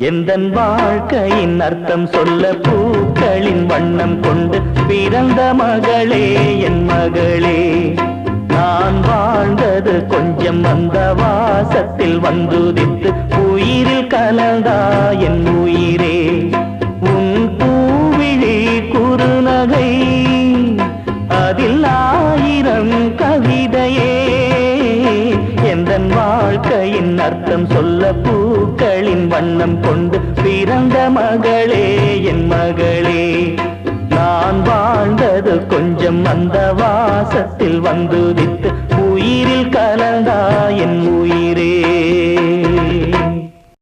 எந்தன் வாழ்க்கையின் அர்த்தம் சொல்ல பூக்களின் வண்ணம் கொண்டு பிறந்த மகளே என் மகளே. நான் வாழ்ந்தது கொஞ்சம் அந்த வாசத்தில் வந்துதித்து உயிரில் கலந்தா என் உயிரே. உன் பூவிழி குறுநகை அதில் ஆயிரம் கவிதையே. எந்தன் வாழ்க்கையின் அர்த்தம் சொல்ல பூக்களின் வண்ணம் கொண்டு பிறந்த மகளே என் மகளே. நான் வாழ்ந்தது கொஞ்சம் அந்த வாசத்தில் வந்துதித்து உயிரில் கலந்தா என் உயிரே.